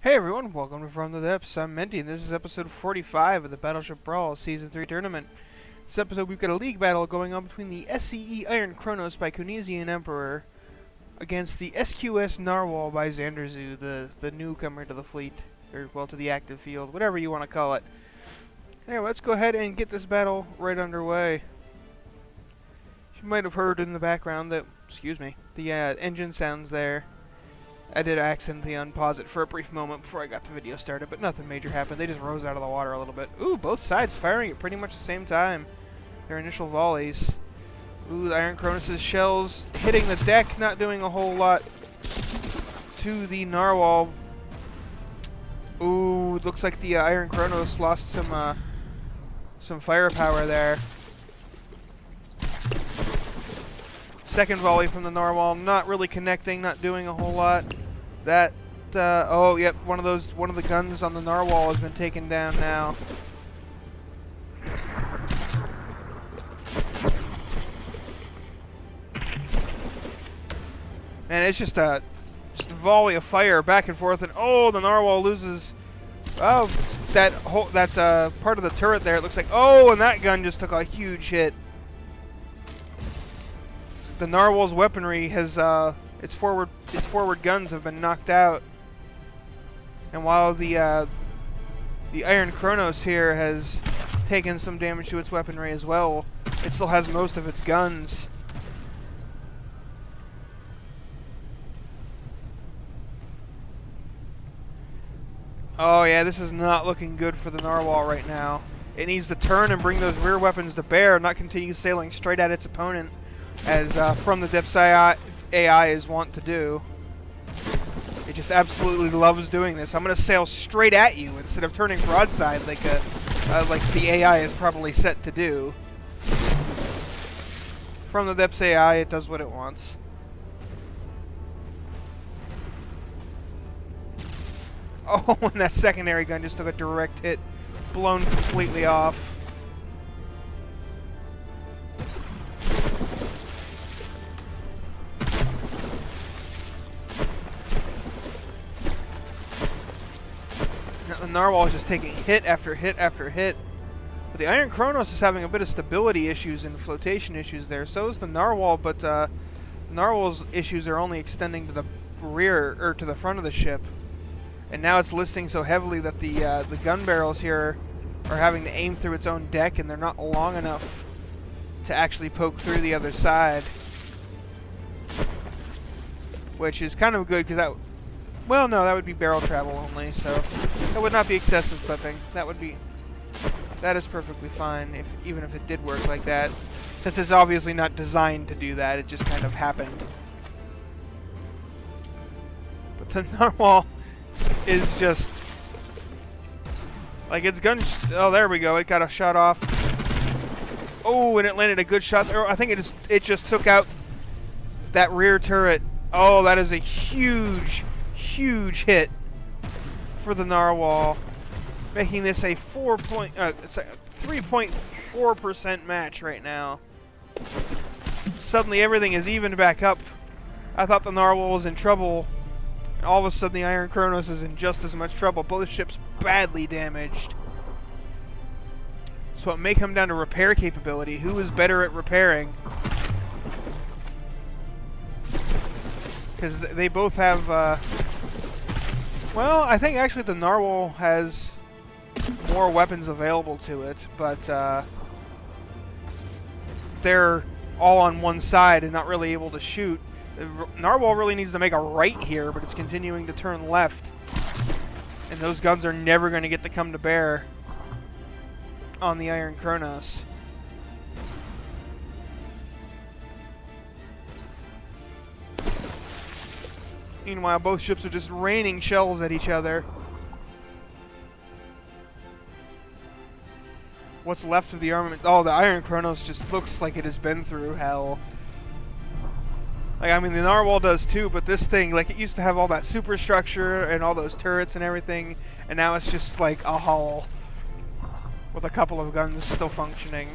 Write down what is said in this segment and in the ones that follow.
Hey everyone, welcome to From the Depths. I'm Menti, and this is episode 45 of the Battleship Brawl Season 3 tournament. This episode, we've got a league battle going on between the SCE Iron Kronos by Kronesian Emperor against the SQS Narwhal by Xanderzu, the newcomer to the fleet, or, well, to the active field, whatever you want to call it. Anyway, let's go ahead and get this battle right underway. You might have heard in the background that, the engine sounds there. I did accidentally unpause it for a brief moment before I got the video started, but nothing major happened. They just rose out of the water a little bit. Ooh, both sides firing at pretty much the same time. Their initial volleys. Ooh, the Iron Kronos' shells hitting the deck, not doing a whole lot to the Narwhal. Ooh, looks like the Iron Kronos lost some firepower there. Second volley from the Narwhal, not really connecting, not doing a whole lot. That, oh, yep, one of the guns on the Narwhal has been taken down now. And it's just a volley of fire back and forth, and oh, the Narwhal loses. Oh, that's part of the turret there. It looks like, oh, and that gun just took a huge hit. The Narwhal's weaponry has its forward guns have been knocked out, and while the Iron Kronos here has taken some damage to its weaponry as well, it still has most of its guns. Oh yeah, this is not looking good for the Narwhal right now. It needs to turn and bring those rear weapons to bear, not continue sailing straight at its opponent, as From the Depths AI is wont to do. It just absolutely loves doing this. I'm going to sail straight at you instead of turning broadside like the AI is probably set to do. From the Depths AI, it does what it wants. Oh, and that secondary gun just took a direct hit, blown completely off. The Narwhal is just taking hit after hit after hit. But the Iron Kronos is having a bit of stability issues and flotation issues there. So is the Narwhal, but Narwhal's issues are only extending to the rear, or to the front of the ship. And now it's listing so heavily that the gun barrels here are having to aim through its own deck, and they're not long enough to actually poke through the other side. Which is kind of good, because that... Well, no, that would be barrel travel only, so that would not be excessive clipping. That is perfectly fine, even if it did work like that. This is obviously not designed to do that, it just kind of happened. But the Narwhal is just... like, its gun... oh, there we go, it got a shot off. Oh, and it landed a good shot there. I think it just took out that rear turret. Oh, that is a huge hit for the Narwhal, making this a 3.4% match right now. Suddenly everything is evened back up. I thought the Narwhal was in trouble, and all of a sudden the Iron Kronos is in just as much trouble. Both ships badly damaged. So it may come down to repair capability. Who is better at repairing? Because they both have well, I think actually the Narwhal has more weapons available to it, but they're all on one side and not really able to shoot. The Narwhal really needs to make a right here, but it's continuing to turn left. And those guns are never going to get to come to bear on the Iron Kronos. Meanwhile, both ships are just raining shells at each other. What's left of the armament? Oh, the Iron Kronos just looks like it has been through hell. Like, I mean, the Narwhal does too, but this thing, like, it used to have all that superstructure and all those turrets and everything, and now it's just like a hull with a couple of guns still functioning.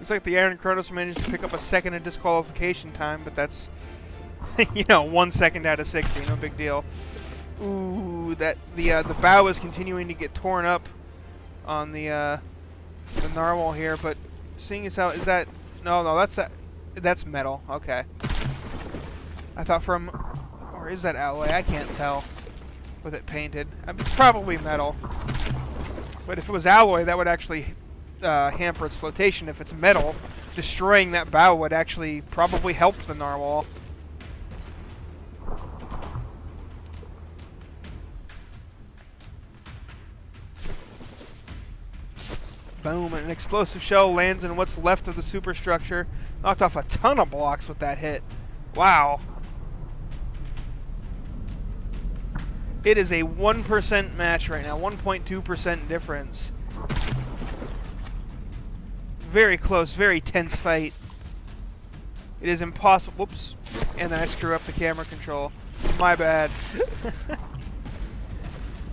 Looks like the Iron Kronos managed to pick up a second of disqualification time, but that's, you know, 1 second out of 60, no big deal. Ooh, that the bow is continuing to get torn up on the narwhal here, but seeing as how is that no, that's metal. Okay, I thought from, or is that alloy? I can't tell with it painted. It's probably metal, but if it was alloy, that would actually hamper its flotation. If it's metal, destroying that bow would actually probably help the narwhal. Boom, and an explosive shell lands in what's left of the superstructure. Knocked off a ton of blocks with that hit. Wow. It is a 1% match right now, 1.2% difference. Very close, very tense fight. It is impossible. Whoops. And then I screw up the camera control. My bad.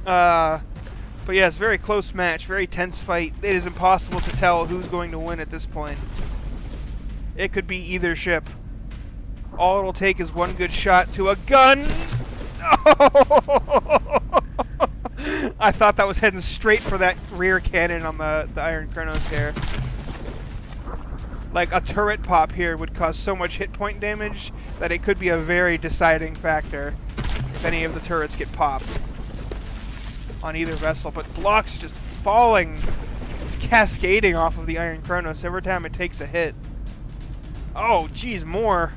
But yeah, it's a very close match, very tense fight. It is impossible to tell who's going to win at this point. It could be either ship. All it'll take is one good shot to a gun. Oh! I thought that was heading straight for that rear cannon on the Iron Kronos here. Like, a turret pop here would cause so much hit point damage that it could be a very deciding factor if any of the turrets get popped on either vessel. But blocks just falling, just cascading off of the Iron Kronos every time it takes a hit. Oh, geez, more.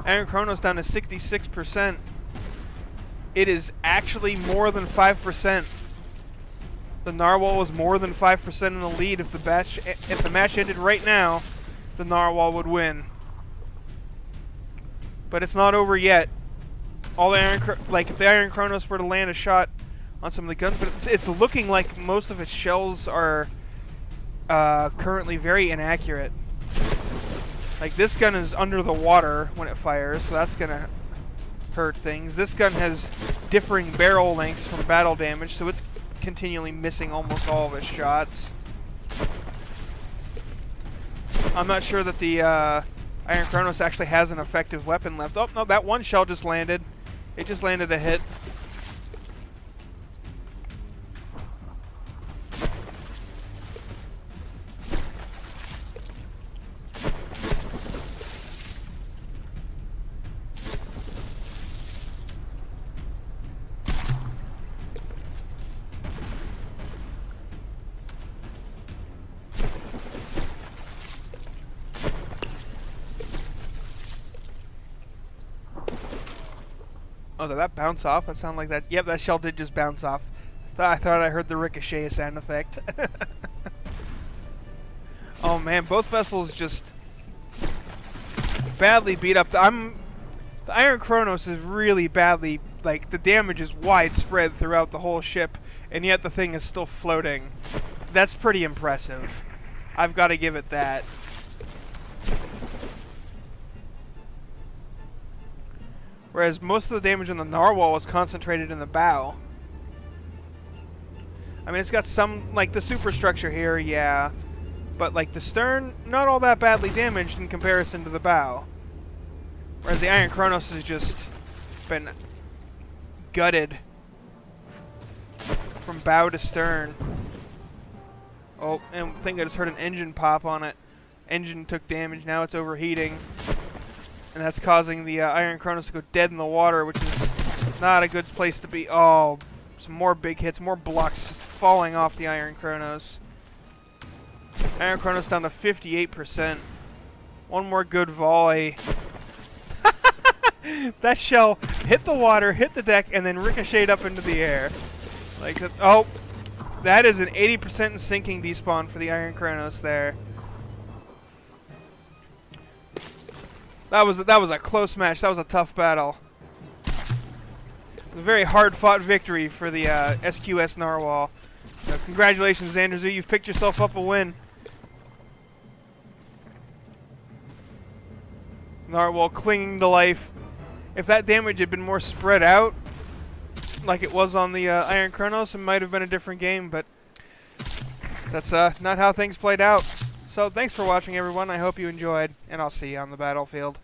Iron Kronos down to 66%. It is actually more than 5%. The Narwhal was more than 5% in the lead. If the match ended right now, the Narwhal would win. But it's not over yet. All the if the Iron Kronos were to land a shot on some of the guns, but it's looking like most of its shells are currently very inaccurate. Like, this gun is under the water when it fires, so that's gonna hurt things. This gun has differing barrel lengths from battle damage, so it's continually missing almost all of its shots. I'm not sure that the Iron Kronos actually has an effective weapon left. Oh, no, that one shell just landed. It just landed a hit. Oh, did that bounce off? That sounded like that. Yep, that shell did just bounce off. I thought I heard the ricochet sound effect. Oh man, both vessels just badly beat up. The Iron Kronos is really badly, like, the damage is widespread throughout the whole ship, and yet the thing is still floating. That's pretty impressive. I've got to give it that. Whereas most of the damage on the Narwhal was concentrated in the bow. I mean, it's got some, like, the superstructure here, yeah. But, like, the stern, not all that badly damaged in comparison to the bow. Whereas the Iron Kronos has just been gutted from bow to stern. Oh, and I think I just heard an engine pop on it. Engine took damage, now it's overheating. And that's causing the Iron Kronos to go dead in the water, which is not a good place to be. Oh, some more big hits, more blocks just falling off the Iron Kronos. Iron Kronos down to 58%. One more good volley. That shell hit the water, hit the deck, and then ricocheted up into the air. Like, oh, that is an 80% sinking despawn for the Iron Kronos there. That was a close match. That was a tough battle. A very hard-fought victory for the SQS Narwhal. So congratulations, Xanderzu. You've picked yourself up a win. Narwhal clinging to life If that damage had been more spread out, like it was on the Iron Kronos, it might have been a different game, but that's not how things played out. So thanks for watching, everyone. I hope you enjoyed, and I'll see you on the battlefield.